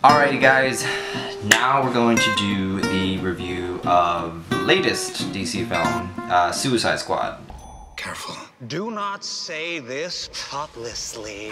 Alrighty guys, now we're going to do the review of the latest DC film, Suicide Squad. Careful. Do not say this thoughtlessly.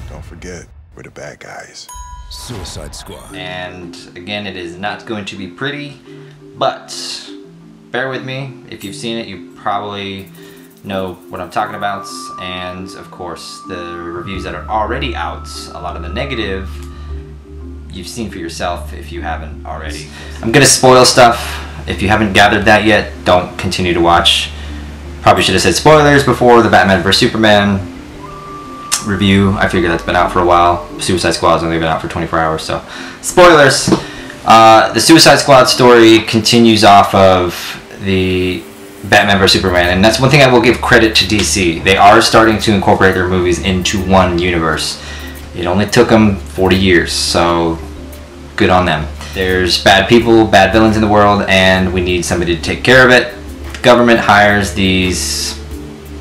Don't forget, we're the bad guys. Suicide Squad. And again, it is not going to be pretty, but bear with me. If you've seen it, you probably know what I'm talking about. And of course, the reviews that are already out, a lot of the negative, you've seen for yourself if you haven't already. I'm gonna spoil stuff. If you haven't gathered that yet, don't continue to watch. Probably should have said spoilers before the Batman vs Superman review. I figure that's been out for a while. Suicide Squad's only been out for 24 hours, so spoilers. The Suicide Squad story continues off of the Batman vs Superman, and that's one thing I will give credit to DC. They are starting to incorporate their movies into one universe. It only took them 40 years, so good on them. There's bad people, bad villains in the world, and we need somebody to take care of it. The government hires these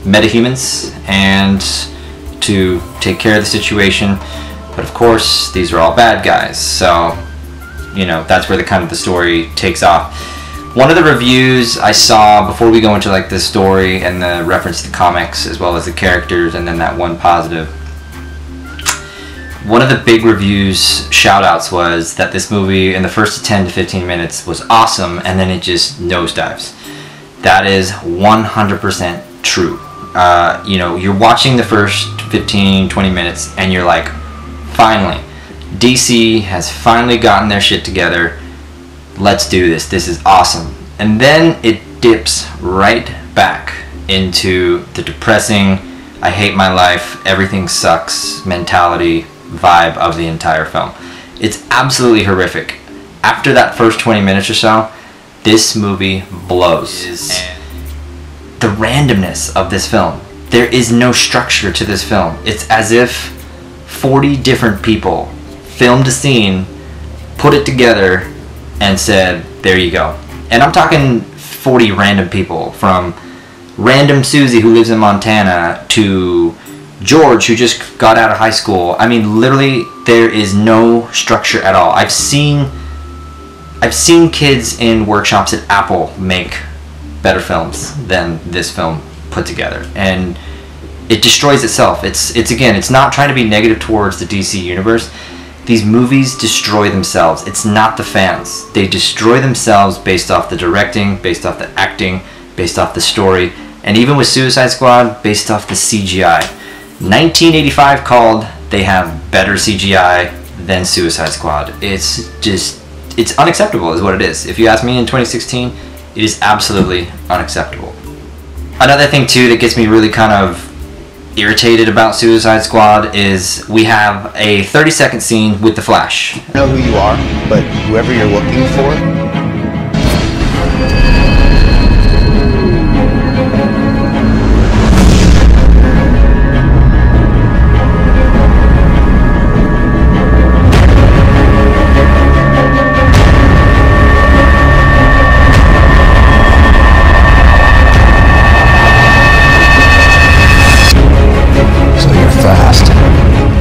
metahumans and to take care of the situation, but of course these are all bad guys, so you know that's where the story takes off. One of the reviews I saw before we go into like the story and the reference to the comics as well as the characters, and then that one positive, one of the big reviews shout outs was that this movie in the first 10 to 15 minutes was awesome, and then it just nosedives. That is 100% true. You know, you're watching the first 15-20 minutes and you're like, finally, DC has finally gotten their shit together. Let's do this. This is awesome. And then it dips right back into the depressing, I hate my life, everything sucks mentality vibe of the entire film. It's absolutely horrific. After that first 20 minutes or so, this movie blows. The randomness of this film. There is no structure to this film. It's as if 40 different people filmed a scene, put it together, and said, there you go. And I'm talking 40 random people, from random Susie who lives in Montana to George who just got out of high school. I mean, literally, there is no structure at all. I've seen kids in workshops at Apple make better films than this film put together, and it destroys itself. It's again, it's not trying to be negative towards the DC universe. These movies destroy themselves. It's not the fans. They destroy themselves based off the directing, based off the acting, based off the story, and even with Suicide Squad, based off the CGI. 1985 called, they have better CGI than Suicide Squad. It's unacceptable is what it is. If you ask me in 2016, it is absolutely unacceptable. Another thing too that gets me really kind of irritated about Suicide Squad is we have a 30-second scene with the Flash. I know who you are, but whoever you're looking for,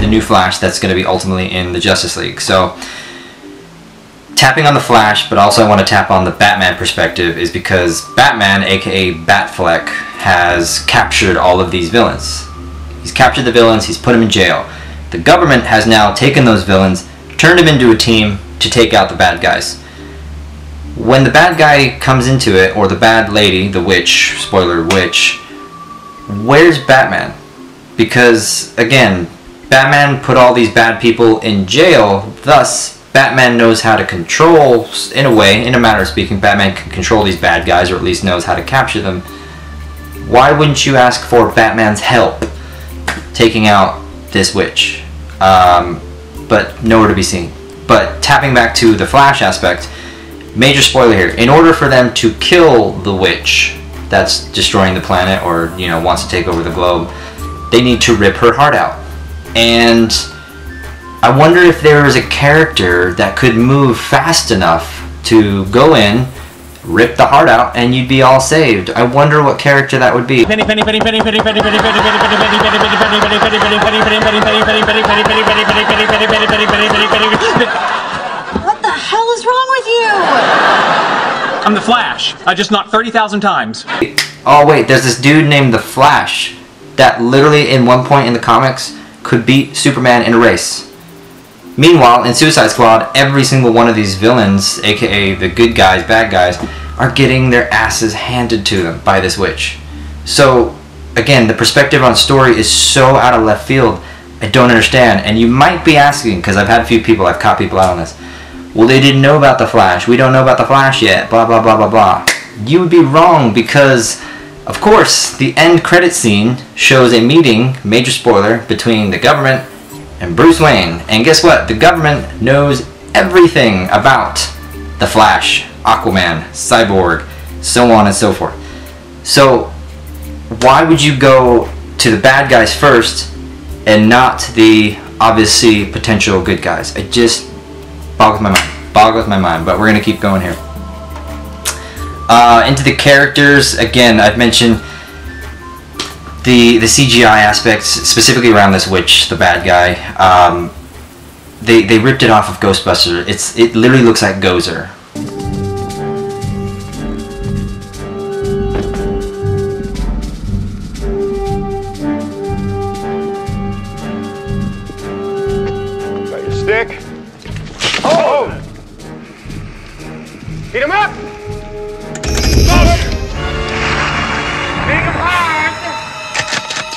new Flash that's going to be ultimately in the Justice League. So tapping on the Flash, but also I want to tap on the Batman perspective, is because Batman, aka Batfleck, has captured all of these villains. He's captured the villains, he's put them in jail. The government has now taken those villains, turned them into a team to take out the bad guys. When the bad guy comes into it, or the bad lady, the witch, spoiler witch, where's Batman? Because again, Batman put all these bad people in jail, thus Batman knows how to control, in a way, in a matter of speaking, Batman can control these bad guys, or at least knows how to capture them. Why wouldn't you ask for Batman's help taking out this witch? But nowhere to be seen. But tapping back to the Flash aspect, major spoiler here, in order for them to kill the witch, that's destroying the planet or, you know, wants to take over the globe, they need to rip her heart out. And I wonder if there is a character that could move fast enough to go in, rip the heart out, and you'd be all saved. I wonder what character that would be. What the hell is wrong with you? I'm the Flash. I just knocked 30,000 times. Oh wait, there's this dude named the Flash that literally in one point in the comics could beat Superman in a race. Meanwhile, in Suicide Squad, every single one of these villains, aka the good guys, bad guys, are getting their asses handed to them by this witch. So, again, the perspective on story is so out of left field, I don't understand. And you might be asking, because I've had a few people, I've caught people out on this, well, they didn't know about the Flash, we don't know about the Flash yet, blah, blah, blah, blah, blah. You would be wrong, because, of course, the end credit scene shows a meeting, major spoiler, between the government and Bruce Wayne. And guess what? The government knows everything about the Flash, Aquaman, Cyborg, so on and so forth. So why would you go to the bad guys first and not the obviously potential good guys? It just boggles my mind, but we're gonna keep going here. Into the characters, again, I've mentioned the CGI aspects, specifically around this witch, the bad guy. They ripped it off of Ghostbusters. It literally looks like Gozer. Got your stick? Oh! Beat him up!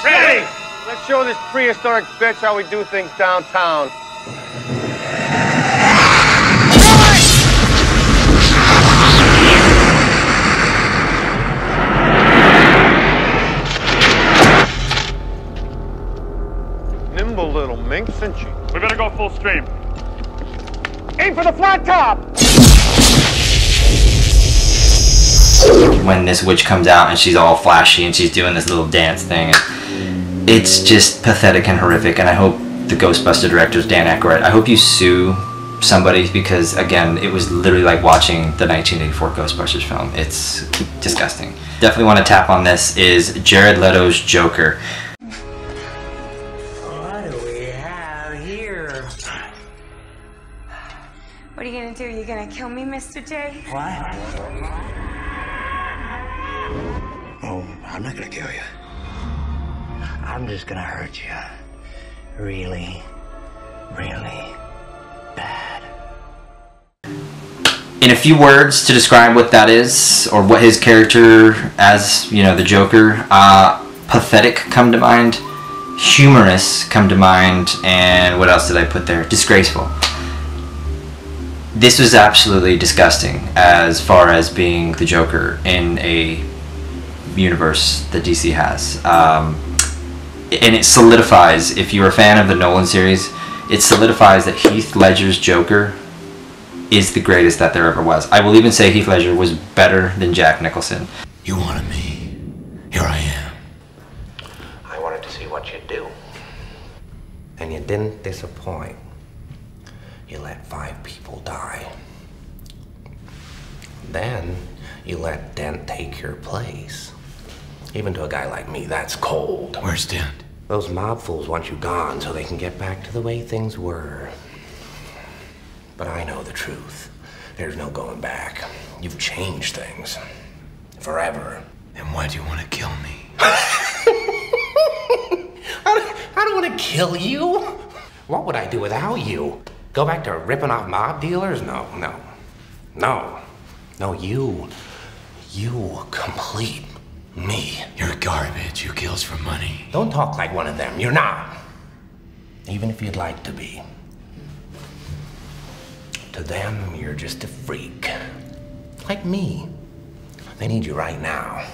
Ready! Let's show this prehistoric bitch how we do things downtown. Nimble little minx, isn't she? We better go full stream. Aim for the flat top! When this witch comes out and she's all flashy and she's doing this little dance thing, it's just pathetic and horrific. And I hope the Ghostbuster directors, Dan Aykroyd, I hope you sue somebody, because again, it was literally like watching the 1984 Ghostbusters film. It's disgusting. Definitely want to tap on this is Jared Leto's Joker. What do we have here? What are you gonna do? You gonna kill me, Mr. J? What? Oh, I'm not gonna kill you. I'm just gonna hurt you. Really, really bad. In a few words to describe what that is, or what his character as, you know, the Joker, pathetic come to mind, humorous come to mind, and what else did I put there? Disgraceful. This was absolutely disgusting as far as being the Joker in a universe that DC has. And it solidifies, if you're a fan of the Nolan series, it solidifies that Heath Ledger's Joker is the greatest that there ever was. I will even say Heath Ledger was better than Jack Nicholson. You wanted me. Here I am. I wanted to see what you'd do. And you didn't disappoint. You let 5 people die. Then you let Dent take your place. Even to a guy like me, that's cold. Where's Dent? Those mob fools want you gone so they can get back to the way things were. But I know the truth. There's no going back. You've changed things. Forever. Then why do you want to kill me? I don't want to kill you. What would I do without you? Go back to ripping off mob dealers? No. No, you complete me. You're garbage. Who kills for money? Don't talk like one of them. You're not. Even if you'd like to be. To them, you're just a freak. Like me. They need you right now.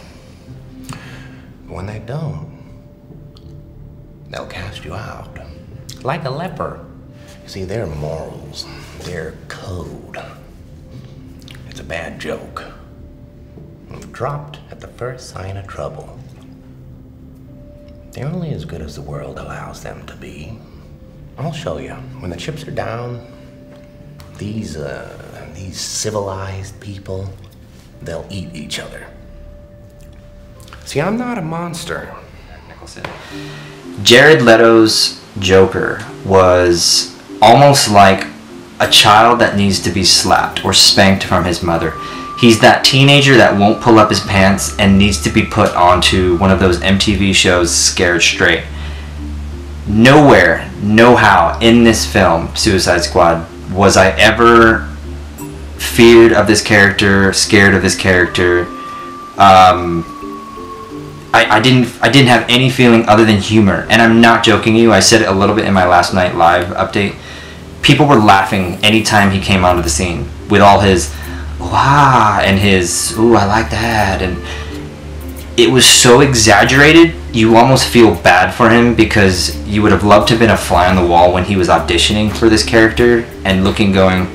When they don't, they'll cast you out. Like a leper. You see, their morals, their code, it's a bad joke. Dropped at at the first sign of trouble. They're only as good as the world allows them to be. I'll show you. When the chips are down, these civilized people, they'll eat each other. See, I'm not a monster. Nicholson. Jared Leto's Joker was almost like a child that needs to be slapped or spanked from his mother. He's that teenager that won't pull up his pants and needs to be put onto one of those MTV shows, Scared Straight. Nowhere, no how in this film, Suicide Squad, was I ever feared of this character, scared of this character. I didn't have any feeling other than humor, and I'm not joking you. I said it a little bit in my last night live update. People were laughing anytime he came onto the scene with all his wow and his ooh, I like that, and it was so exaggerated you almost feel bad for him, because you would have loved to have been a fly on the wall when he was auditioning for this character and looking going,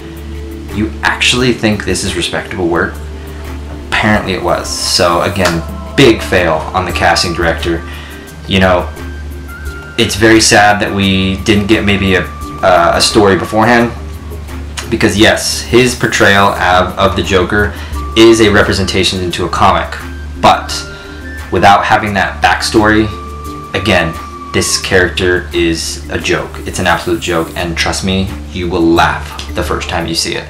you actually think this is respectable work? Apparently it was. So again, big fail on the casting director. You know, it's very sad that we didn't get maybe a story beforehand, because yes, his portrayal of the Joker is a representation into a comic, but without having that backstory, again, this character is a joke. It's an absolute joke, and trust me, you will laugh the first time you see it.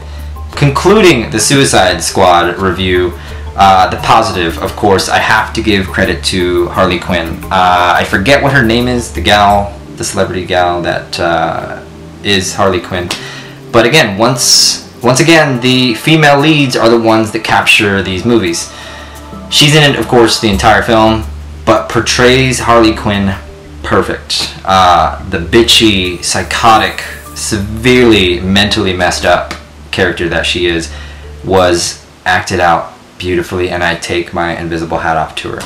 Concluding the Suicide Squad review, the positive, of course, I have to give credit to Harley Quinn. I forget what her name is, the gal, the celebrity gal that is Harley Quinn. But again, once again, the female leads are the ones that capture these movies. She's in it, of course, the entire film, but portrays Harley Quinn perfect. The bitchy, psychotic, severely mentally messed up character that she is was acted out beautifully, and I take my invisible hat off to her.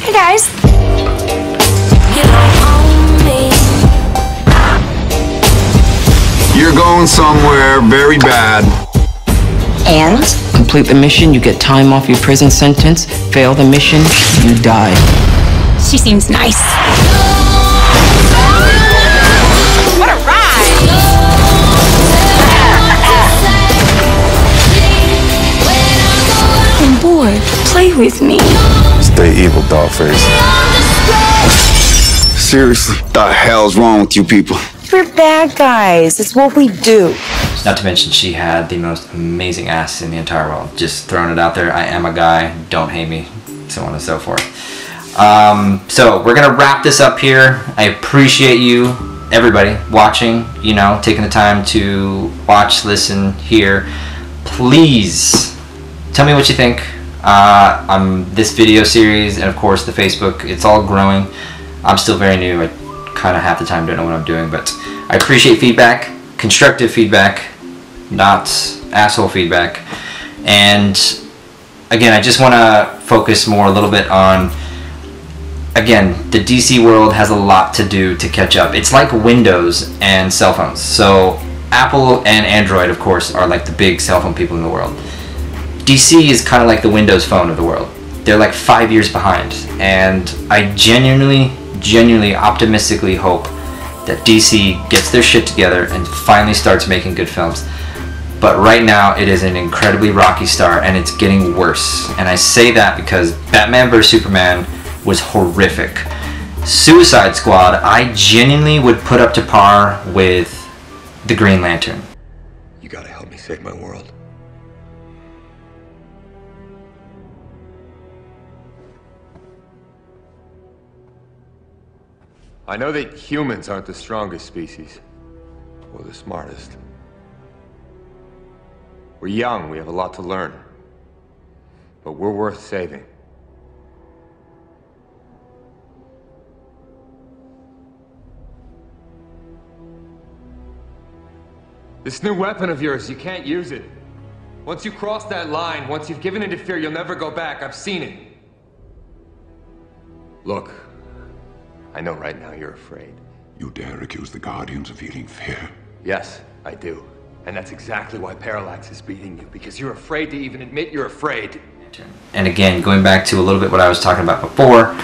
Hey guys. You're going somewhere very bad. And? Complete the mission, you get time off your prison sentence. Fail the mission, you die. She seems nice. What a ride! I'm bored. Play with me. Stay evil, Dogface. Seriously, the hell's wrong with you people? We're bad guys. It's what we do. Not to mention, she had the most amazing ass in the entire world. Just throwing it out there. I am a guy. Don't hate me. So on and so forth. So we're gonna wrap this up here. I appreciate you, everybody, watching. You know, taking the time to watch, listen, hear. Please tell me what you think on this video series, and of course the Facebook. It's all growing. I'm still very new. I kind of half the time don't know what I'm doing, but I appreciate feedback, constructive feedback, not asshole feedback. And again, I just want to focus more a little bit on, again, the DC world has a lot to do to catch up. It's like Windows and cell phones. So Apple and Android, of course, are like the big cell phone people in the world. DC is kind of like the Windows phone of the world. They're like 5 years behind, and I genuinely optimistically hope that DC gets their shit together and finally starts making good films. But right now it is an incredibly rocky start, and it's getting worse. And I say that because Batman vs Superman was horrific. Suicide Squad, I genuinely would put up to par with the Green Lantern. You gotta help me save my world. I know that humans aren't the strongest species, or the smartest. We're young, we have a lot to learn, but we're worth saving. This new weapon of yours, you can't use it. Once you cross that line, once you've given into fear, you'll never go back. I've seen it. Look, I know right now you're afraid. You dare accuse the Guardians of feeling fear? Yes, I do. And that's exactly why Parallax is beating you, because you're afraid to even admit you're afraid. And again, going back to a little bit what I was talking about before,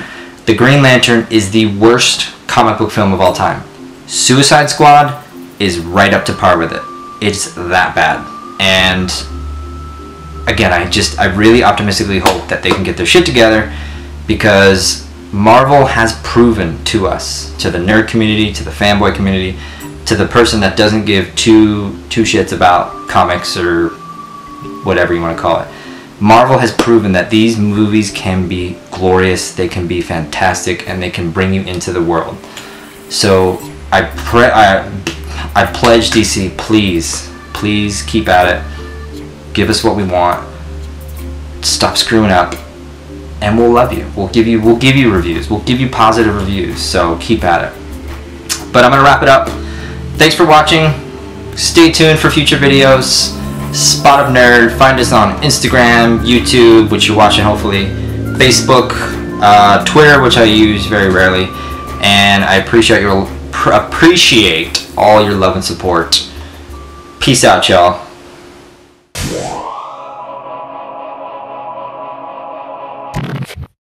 The Green Lantern is the worst comic book film of all time. Suicide Squad is right up to par with it. It's that bad. And again, I really optimistically hope that they can get their shit together, because Marvel has proven to us, to the nerd community, to the fanboy community, to the person that doesn't give two shits about comics or whatever you want to call it. Marvel has proven that these movies can be glorious, they can be fantastic, and they can bring you into the world. So I pledge DC, please keep at it. Give us what we want. Stop screwing up, and we'll love you. We'll give you reviews. We'll give you positive reviews. So keep at it. But I'm gonna wrap it up. Thanks for watching. Stay tuned for future videos. Spot of Nerd. Find us on Instagram, YouTube, which you're watching hopefully, Facebook, Twitter, which I use very rarely, and I appreciate all your love and support. Peace out, y'all.